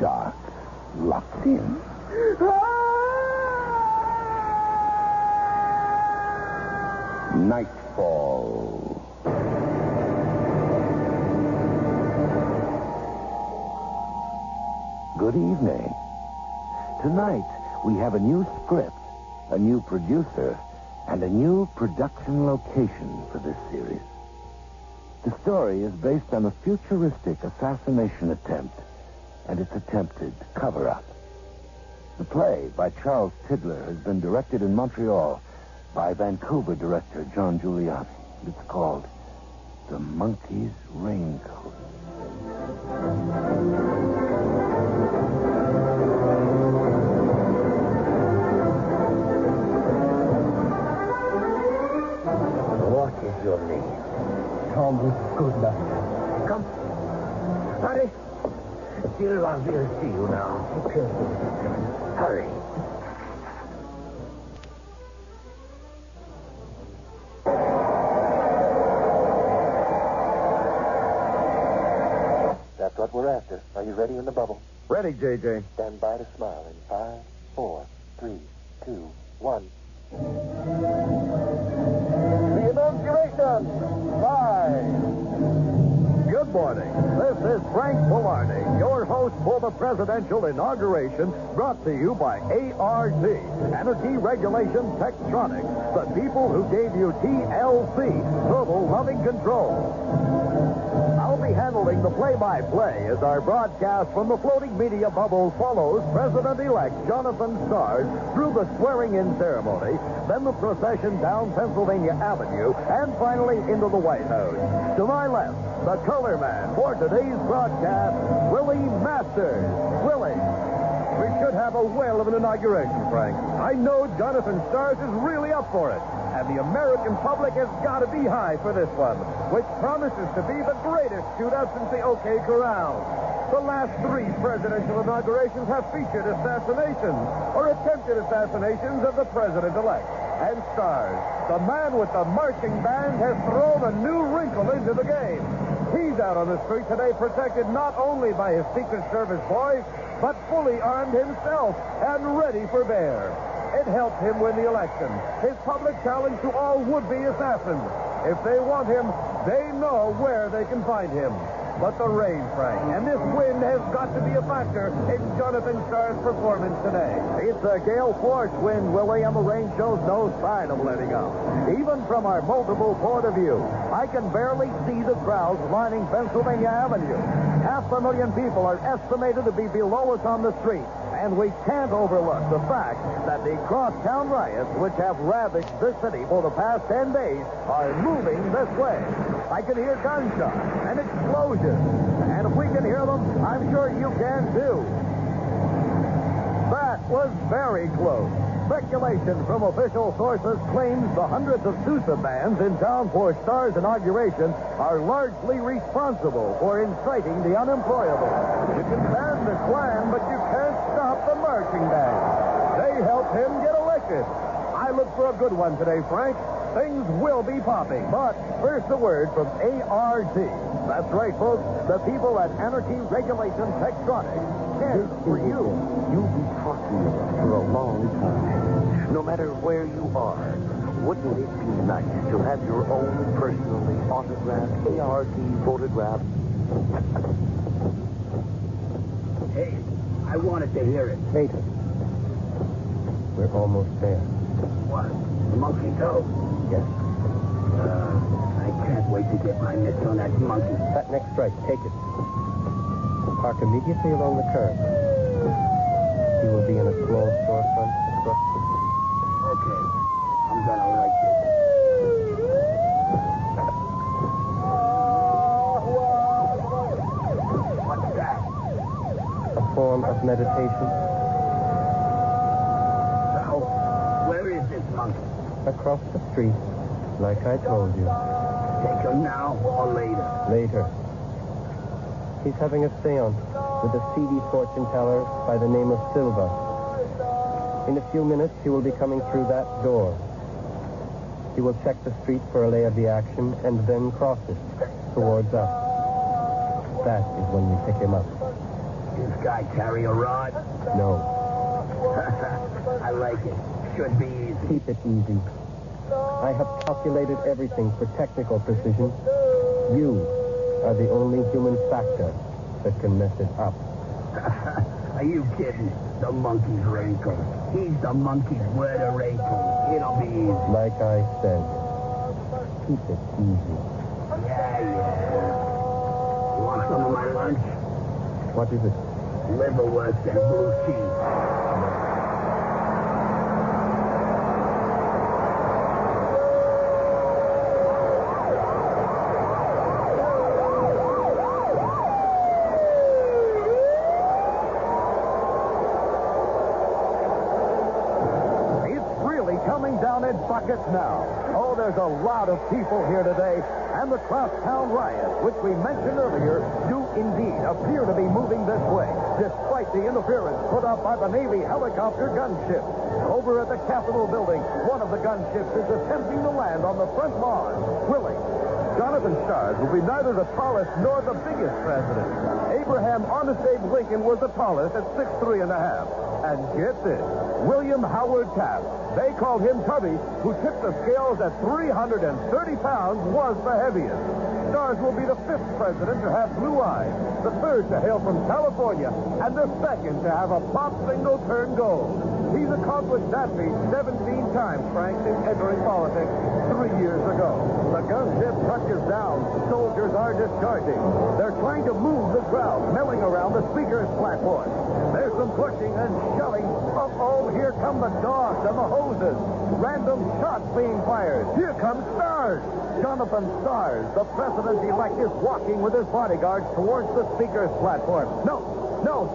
dark, locked in. Nightfall. Good evening. Tonight, we have a new script, a new producer, and a new production location for this series. The story is based on a futuristic assassination attempt and its attempted cover-up. The play by Charles Tidler has been directed in Montreal by Vancouver director John Giuliani. It's called The Monkey's Raincoat. What is your name? Thomas Goodnight. Come. Hurry. Silva will see you now. Okay. Hurry. That's what we're after. Are you ready in the bubble? Ready, J.J. Stand by to smile in 5, 4, 3, 2, 1. The inauguration. 5. Good morning. This is Frank Velarde, your host for the presidential inauguration, brought to you by ART, Anarchy Regulation Tektronics, the people who gave you TLC, Total Loving Control. I'll be handling the play-by-play as our broadcast from the floating media bubble follows President-elect Jonathan Stars through the swearing-in ceremony, then the procession down Pennsylvania Avenue, and finally into the White House. To my left, the color man for today's broadcast, Willie Masters. Willie. We should have a whale of an inauguration, Frank. I know Jonathan Stars is really up for it. And the American public has got to be high for this one, which promises to be the greatest shootout since the OK Corral. The last 3 presidential inaugurations have featured assassinations or attempted assassinations of the president-elect. And Stars, the man with the marching band, has thrown a new wrinkle into the game. He's out on the street today protected not only by his Secret Service boys, but fully armed himself and ready for bear. It helped him win the election. His public challenge to all would-be assassins. If they want him, they know where they can find him. But the rain, Frank, and this wind has got to be a factor in Jonathan Starr's performance today. It's a gale force wind, Willie, and the rain shows no sign of letting up. Even from our multiple point of view, I can barely see the crowds lining Pennsylvania Avenue. 500,000 people are estimated to be below us on the street. And we can't overlook the fact that the crosstown riots, which have ravaged the city for the past 10 days, are moving this way. I can hear gunshots and explosions. And if we can hear them, I'm sure you can too. That was very close. Speculation from official sources claims the hundreds of Sousa bands in town for Starr's inauguration are largely responsible for inciting the unemployable. You can ban the Klan, but you can't stop the marching band. They helped him get elected. I look for a good one today, Frank. Things will be popping. But first a word from ART. That's right, folks. The people at Anarchy Regulation Tektronics care for you. You'll be talking about for a long time. No matter where you are, wouldn't it be nice to have your own personally autographed ART photograph? Hey, I wanted to hear it. Wait. We're almost there. What? The monkey toe? Yes. I can't wait to get my mitts on that monkey. That next strike, take it. Park immediately along the curb. He will be in a small storefront across the street. Okay. I'm gonna like this. What's that? A form of meditation. So, where is this monkey? Across the street, like I told you. Take him now or later? Later. He's having a seance with a seedy fortune teller by the name of Silva. In a few minutes, he will be coming through that door. He will check the street for a lay of the action and then cross it towards us. That is when we pick him up. This guy carry a rod? No. I like it. Should be easy. Keep it easy. I have calculated everything for technical precision. You are the only human factor that can mess it up. Are you kidding? The monkey's Raincoat. He's the monkey's weather Raincoat. It'll be easy. Like I said, keep it easy. Yeah. You want some of my lunch? What is it? Liverwurst and blue cheese. Buckets now. Oh, there's a lot of people here today, and the crosstown riots, which we mentioned earlier, do indeed appear to be moving this way, despite the interference put up by the Navy helicopter gunship. Over at the Capitol building, one of the gunships is attempting to land on the front lawn. Willie. Jonathan Stars will be neither the tallest nor the biggest president. Abraham Honest Abe Lincoln was the tallest at 6'3 and a half. And get this, William Howard Taft, they called him Tubby, who tipped the scales at 330 pounds, was the heaviest. Stars will be the 5th president to have blue eyes, the 3rd to hail from California, and the 2nd to have a pop single turn gold. He's accomplished that feat 17 times, Frank, since entering politics 3 years ago. The gunship touches down. Soldiers are discharging. They're trying to move the crowd, milling around the speaker's platform. There's some pushing and shoving. Oh, here come the dogs and the hoses. Random shots being fired. Here comes Stars. Jonathan Stars, the president-elect, is walking with his bodyguards towards the speaker's platform. No,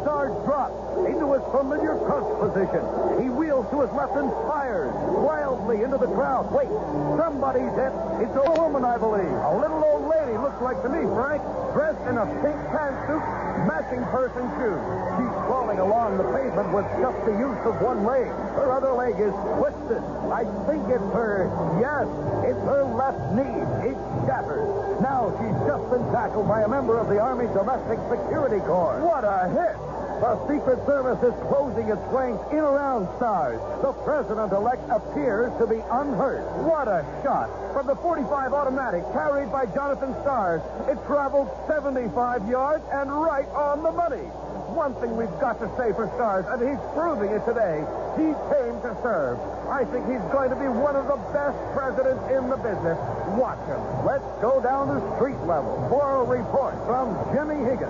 Stars drops into his familiar crouch position. He wheels to his left and fires wildly into the crowd. Wait, somebody's hit. It's a woman, I believe. A little old lady, looks like to me, Frank, dressed in a pink pantsuit, matching purse and shoes. She's crawling along the pavement with just the use of one leg. Her other leg is twisted. I think it's it's her left knee. It's shattered. Now she's just been tackled by a member of the Army Domestic Security Corps. What a hit! The Secret Service is closing its ranks in around Stars. The president-elect appears to be unhurt. What a shot! From the .45 automatic carried by Jonathan Stars, it traveled 75 yards and right on the money. One thing we've got to say for Stars, and he's proving it today, he came to serve. I think he's going to be one of the best presidents in the business. Watch him. Let's go down to street level for a report from Jimmy Higgins.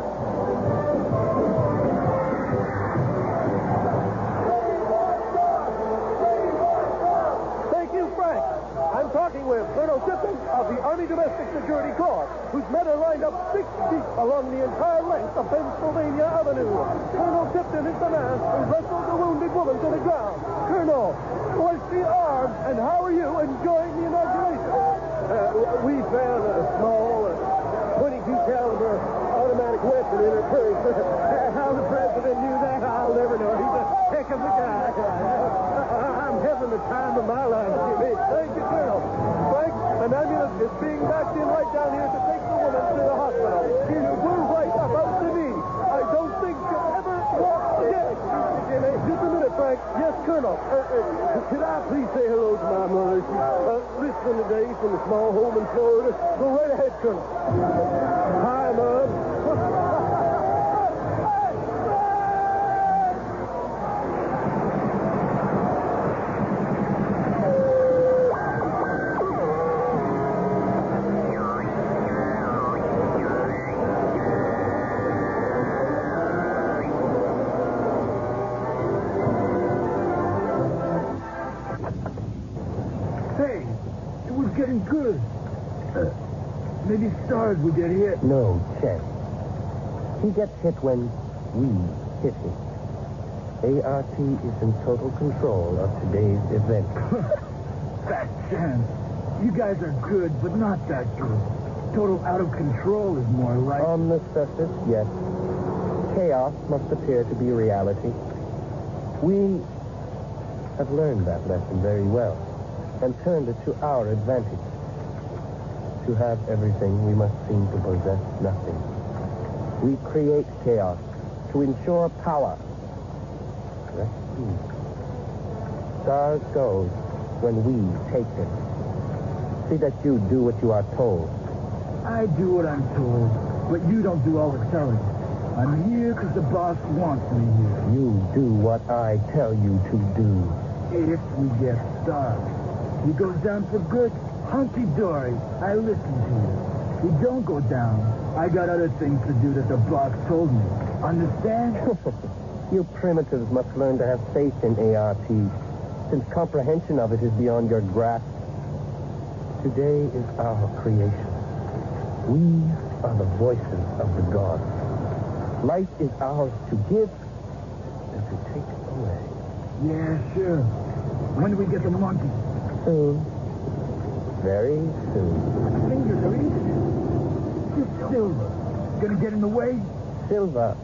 I'm talking with Colonel Tipton of the Army Domestic Security Corps, whose men are lined up 6 deep along the entire length of Pennsylvania Avenue. Colonel Tipton is the man who wrestled the wounded woman to the ground. Colonel, bless the arm, and how are you enjoying the inauguration? We found a small 22 caliber automatic weapon in her purse. How the president knew that, I'll never know. He's a heck of a guy. I'm having the time of my life, Jimmy. Thank you, Colonel. Frank, an ambulance is being backed in right down here to take the woman to the hospital. We're right about the knee. I don't think she'll ever walk again. Jimmy, just a minute, Frank. Yes, Colonel. Could I please say hello to my mother? She's listening today from a small home in Florida. Go right ahead, Colonel. Hi, Mom. Getting good. Maybe Stars would get hit. No, Chet. He gets hit when we hit him. ART is in total control of today's event. Fat chance. You guys are good, but not that good. Total out of control is more like... On the surface, yes. Chaos must appear to be reality. We have learned that lesson very well and turned it to our advantage. To have everything, we must seem to possess nothing. We create chaos to ensure power. Let's see. Stars goes when we take them. See that you do what you are told. I do what I'm told, but you don't do all the telling. I'm here because the boss wants me here. You do what I tell you to do. If we get starved, he goes down for good. Hunky-dory. I listen to you. He don't go down. I got other things to do that the boss told me. Understand? You primitives must learn to have faith in ART, since comprehension of it is beyond your grasp. Today is our creation. We are the voices of the gods. Life is ours to give and to take away. Yeah, sure. When do we get the monkey? Soon. Very soon. My fingers are itching. This silver. Gonna get in the way? Silver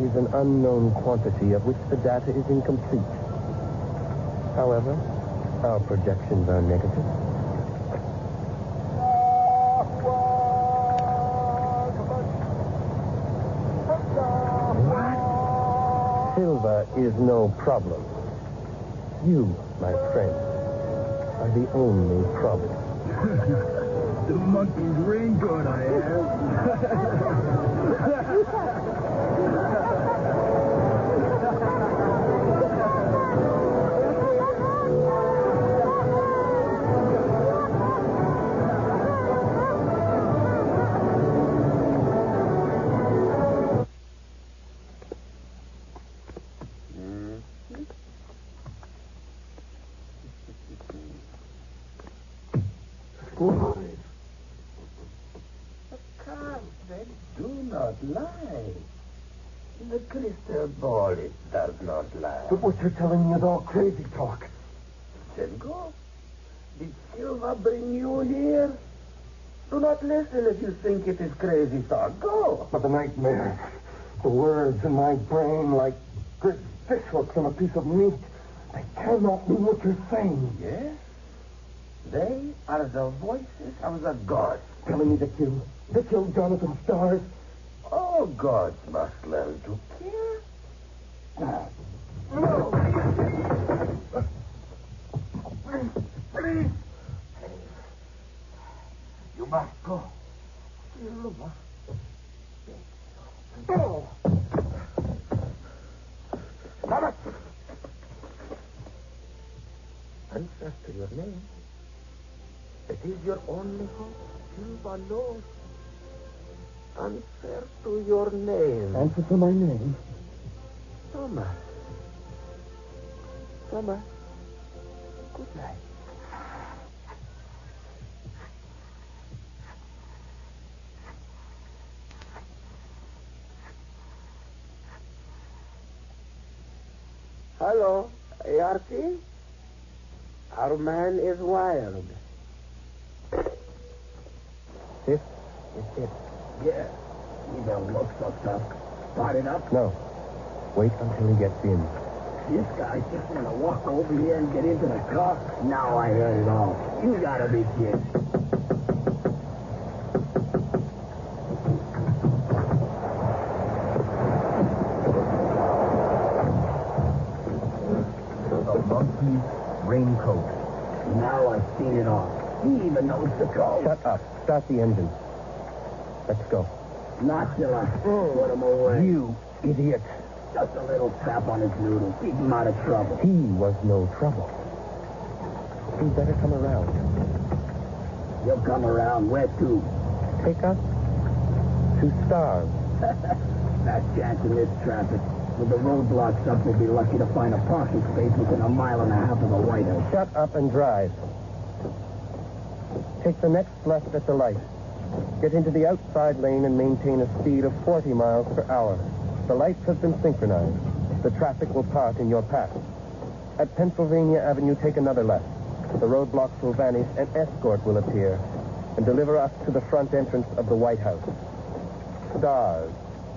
is an unknown quantity of which the data is incomplete. However, our projections are negative. What? Silver is no problem. You, my friend, are the only problem. The monkey's raincoat I have. Do not lie. The crystal ball, it does not lie. But what you're telling me is all crazy talk. Then go. Did Silva bring you here? Do not listen if you think it is crazy talk. Go. But the nightmare, the words in my brain like great fish hooks on a piece of meat, they cannot mean what you're saying. Yes? They are the voices of the gods. Telling me that you killed Jonathan Stars. All gods must learn to care. No. Please. You must go. Silva. Go. Mama. Answer to your name. It is your only hope. Silva knows. Answer to your name. Answer to my name. Thomas. Thomas. Good night. Hello, ART? Our man is wild. This is it. Yeah. He don't look so tough. Start it up. No. Wait until he gets in. This guy just want to walk over here and get into the car. Now I heard it all. You gotta be kidding. The monkey's raincoat. Now I've seen it all. He even knows the code. Shut up. Start the engine. Let's go. Not till I put him away. You idiot. Just a little tap on his noodle. Keep him out of trouble. He was no trouble. He'd better come around. He'll come around. Where to? Take us to Stars. That chance in this traffic. With the roadblocks up, we'll be lucky to find a parking space within 1.5 miles of the White House. Shut up and drive. Take the next left at the light. Get into the outside lane and maintain a speed of 40 miles per hour. The lights have been synchronized. The traffic will part in your path. At Pennsylvania Avenue, take another left. The roadblocks will vanish, and escort will appear and deliver us to the front entrance of the White House. Stars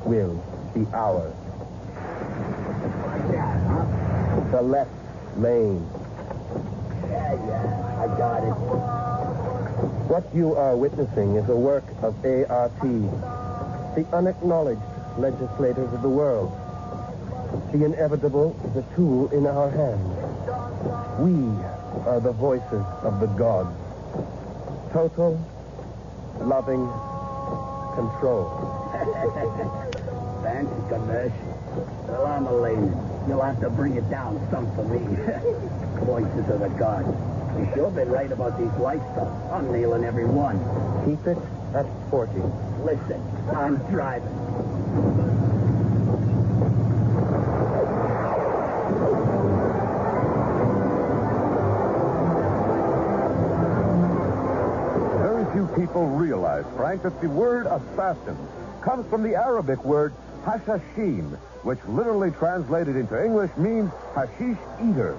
will be ours. Like that, huh? The left lane. Yeah, I got it. What you are witnessing is a work of ART, the unacknowledged legislators of the world. The inevitable is a tool in our hands. We are the voices of the gods. Total, loving control. Fancy commercial. Well, I'm a layman. You'll have to bring it down some for me. Voices of the gods. You sure been right about these light stuff. I'm nailing every one. Keep it at 40. Listen, I'm driving. Very few people realize, Frank, that the word assassin comes from the Arabic word hashashin, which literally translated into English means hashish eater.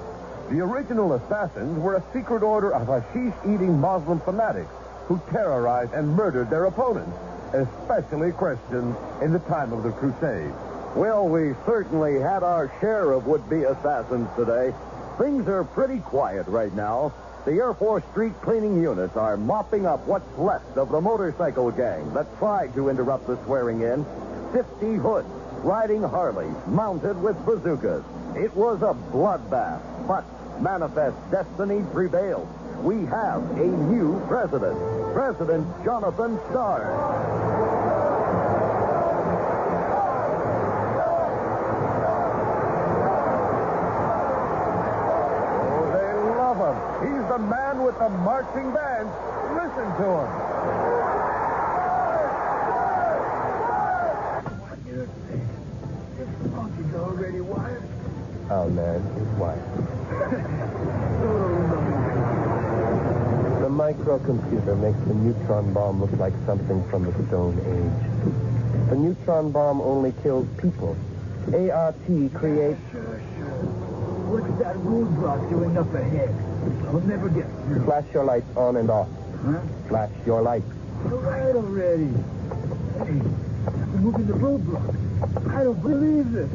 The original assassins were a secret order of hashish-eating Muslim fanatics who terrorized and murdered their opponents, especially Christians, in the time of the Crusades. Well, we certainly had our share of would-be assassins today. Things are pretty quiet right now. The Air Force street cleaning units are mopping up what's left of the motorcycle gang that tried to interrupt the swearing-in. 50 hoods riding Harleys, mounted with bazookas. It was a bloodbath, but manifest destiny prevailed. We have a new president, President Jonathan Starr. Oh, they love him. He's the man with the marching band. Listen to him. This monkey's already wired. Our man is wired. The microcomputer makes the neutron bomb look like something from the Stone Age. The neutron bomb only kills people. ART creates... Sure. What's that roadblock doing up ahead? We'll never get through. Flash your lights on and off. Huh? Flash your lights. All right already. Hey, we're moving the roadblock. I don't believe this.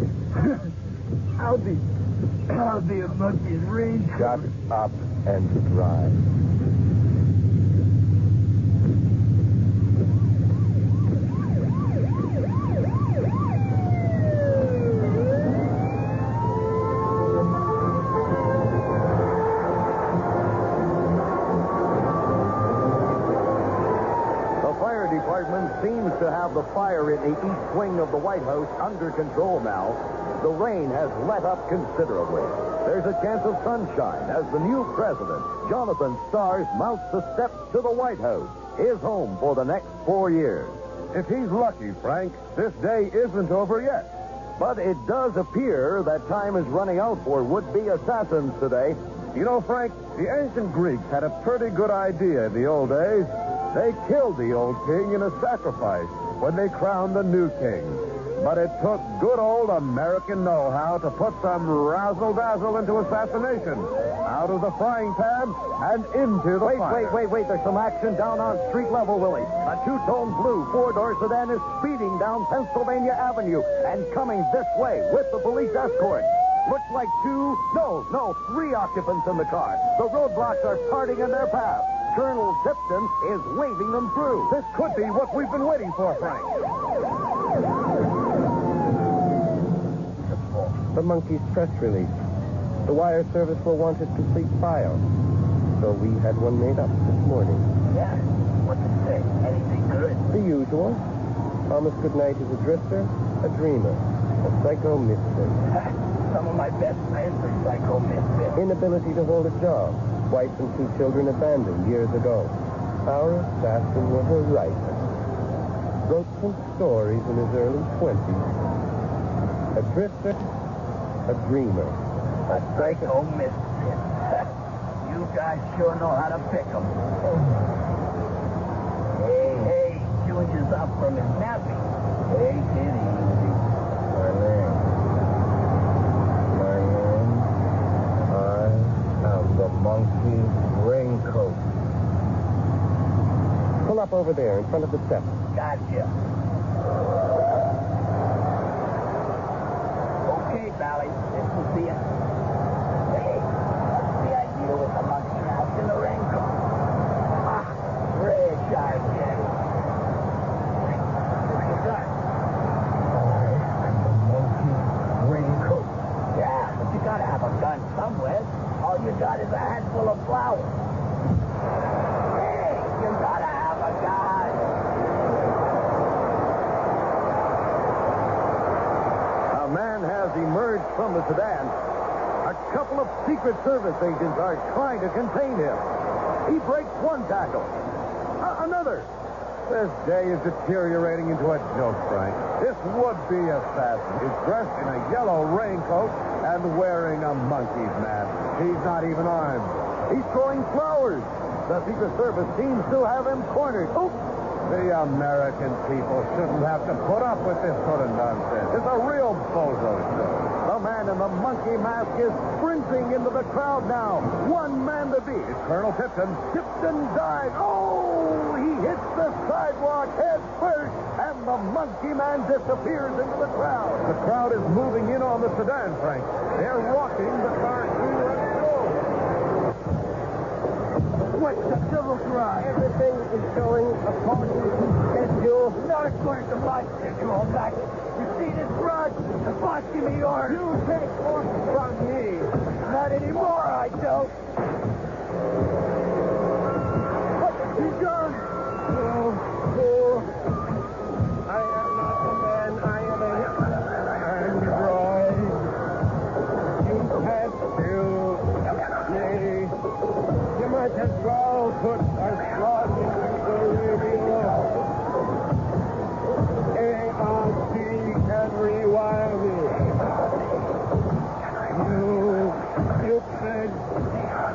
I'll be a monkey's raincoat. Shut up and drive. Seems to have the fire in the east wing of the White House under control now. The rain has let up considerably. There's a chance of sunshine as the new president, Jonathan Starr, mounts the steps to the White House, his home for the next 4 years. If he's lucky, Frank, this day isn't over yet. But it does appear that time is running out for would-be assassins today. You know, Frank, the ancient Greeks had a pretty good idea in the old days. They killed the old king in a sacrifice when they crowned the new king. But it took good old American know-how to put some razzle-dazzle into assassination. Out of the frying pan and into the fire. Wait. There's some action down on street level, Willie. A two-tone blue four-door sedan is speeding down Pennsylvania Avenue and coming this way with the police escort. Looks like three occupants in the car. The roadblocks are parting in their path. Colonel Tipton is waving them through. This could be what we've been waiting for, Frank. The monkey's press release. The wire service will want his complete file. So we had one made up this morning. Yeah? What's it say? Anything good? The usual. Thomas Goodnight is a drifter, a dreamer, a psycho misfit. Some of my best friends are psycho misfits. Inability to hold a job. Wife and 2 children abandoned years ago. Our assassin was a writer. Wrote some stories in his early 20s. A drifter, a dreamer. A psycho misfit. You guys sure know how to pick 'em. Hey, chewing yours up from his nappy. Take it easy. The monkey's raincoat. Pull up over there in front of the steps. Gotcha. Okay, Valley. This will see it. Hey, what's the idea with the monkey house in the raincoat? Fresh idea. Look at that. got is a handful of flowers. Hey, you gotta have a gun. A man has emerged from the sedan. A couple of Secret Service agents are trying to contain him. He breaks one tackle. Another. This day is deteriorating into a joke, Frank. This would-be assassin is dressed in a yellow raincoat and wearing a monkey's mask. He's not even armed. He's throwing flowers. The Secret Service seems to have him cornered. Oops. The American people shouldn't have to put up with this sort of nonsense. It's a real bozo show. The man in the monkey mask is sprinting into the crowd now. One man to beat. It's Colonel Tipton. Tipton dives. Oh, he hits the sidewalk head first, and the monkey man disappears into the crowd. The crowd is moving in on the sedan, Frank. They're walking the car to and fro. What's the civil cry? Everything is going according to schedule. Not according to my schedule, Mac. You see this rod? The boss give me orders. You take orders from me. Not anymore, I don't. What? He's gone. Oh, fool. I am not a man. I am an android. You can't kill me. You might as well put a slot into the radio. ARC can rewire me. You stupid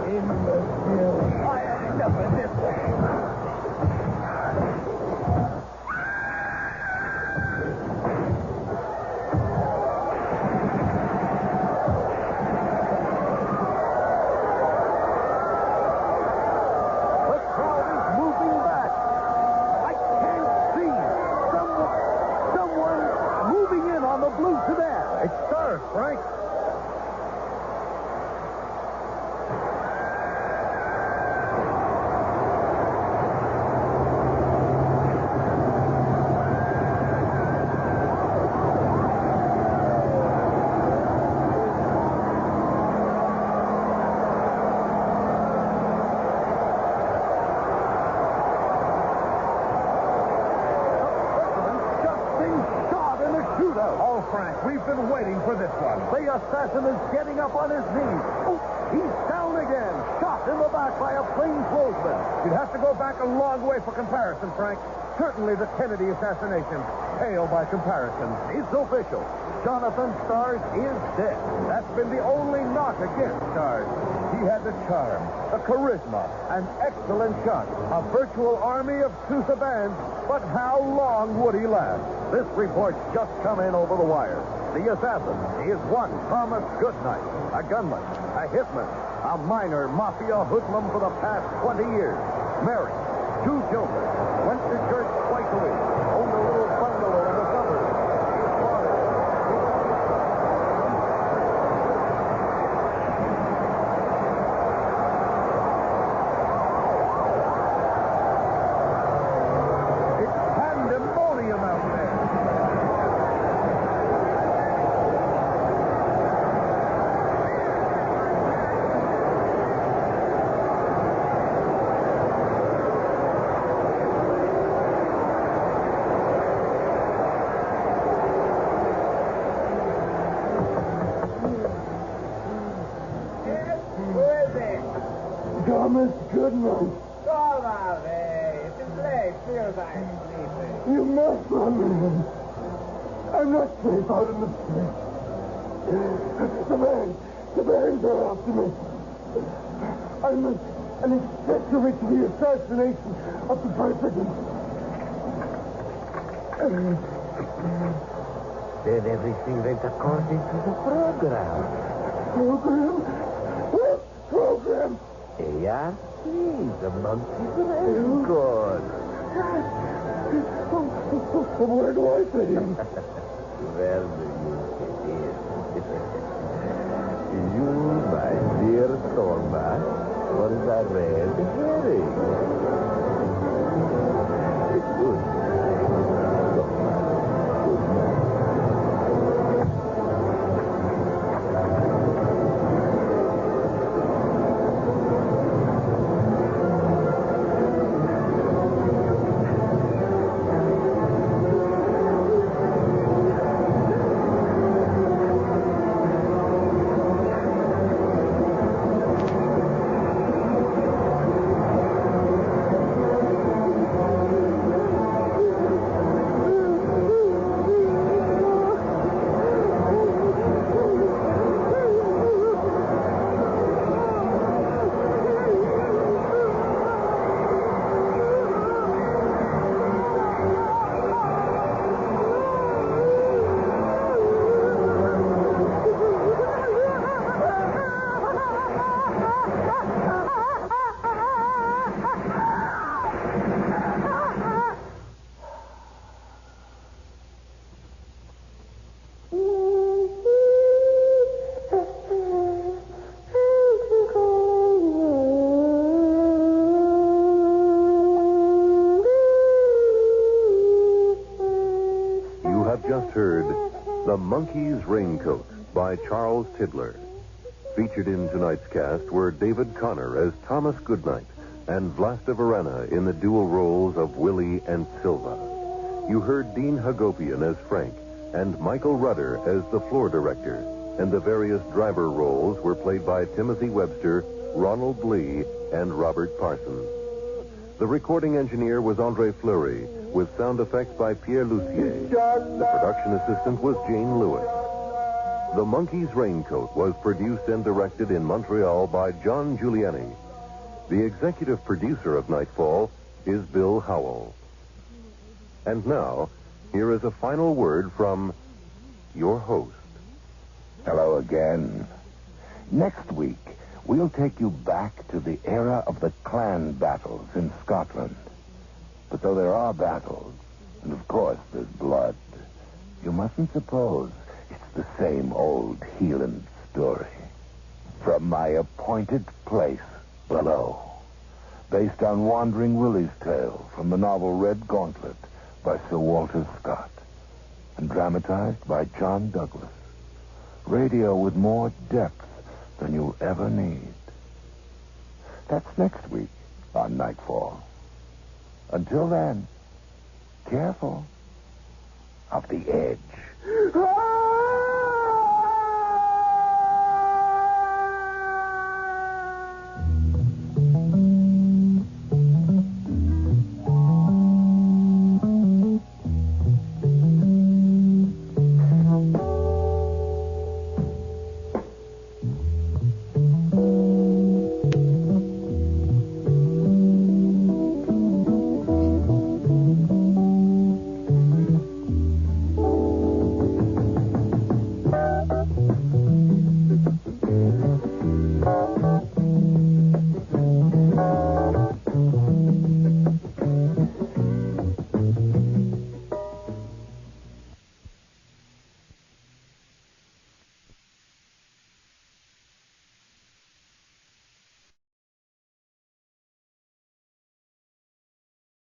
imbecile. I had enough of this. The crowd is moving back. I can't see someone moving in on the blue sedan. It's Stars, Frank. Just been shot in a shootout. Oh, Frank, we've been waiting for this one. The assassin is getting up on his knees. Oh, he's down again. Shot in the back by a plainclothesman. You'd have to go back a long way for comparison, Frank. Certainly the Kennedy assassination pale by comparison. It's official. Jonathan Stars is dead. That's been the only knock against Stars. He had the charm, the charisma, an excellent shot, a virtual army of two sedans, but how long would he last? This report's just come in over the wire. The assassin is one Thomas Goodnight, a gunman, a hitman, a minor mafia hoodlum for the past 20 years. Married, 2 children, went to church twice a week, owned a little bungalow in the suburbs. His father. It's pandemonium out there. Who is it? Thomas Goodman. Come out, hey. It's late. Feels I'm sleeping. You must run me. I'm not safe out in the street. The bands are after me. I'm an accessory to the assassination of the president. Then everything went according to the program. Program? What program? ARC, the monkey Raincoat. Where do I fit in? Where do you fit in? You, my dear Thomas, for the red herring. Good. The Monkey's Raincoat by Charles Tidler. Featured in tonight's cast were David Connor as Thomas Goodnight and Vlasta Varana in the dual roles of Willie and Silva. You heard Dean Hagopian as Frank and Michael Rudder as the floor director, and the various driver roles were played by Timothy Webster, Ronald Lee, and Robert Parsons. The recording engineer was Andre Fleury, with sound effects by Pierre Lucier. The production assistant was Jane Lewis. The Monkey's Raincoat was produced and directed in Montreal by John Giuliani. The executive producer of Nightfall is Bill Howell. And now, here is a final word from your host. Hello again. Next week, we'll take you back to the era of the clan battles in Scotland. But though there are battles, and of course there's blood, you mustn't suppose it's the same old Hieland story. From my appointed place below, based on Wandering Willie's tale from the novel Red Gauntlet by Sir Walter Scott, and dramatized by John Douglas. Radio with more depth than you'll ever need. That's next week on Nightfall. Until then, careful of the edge.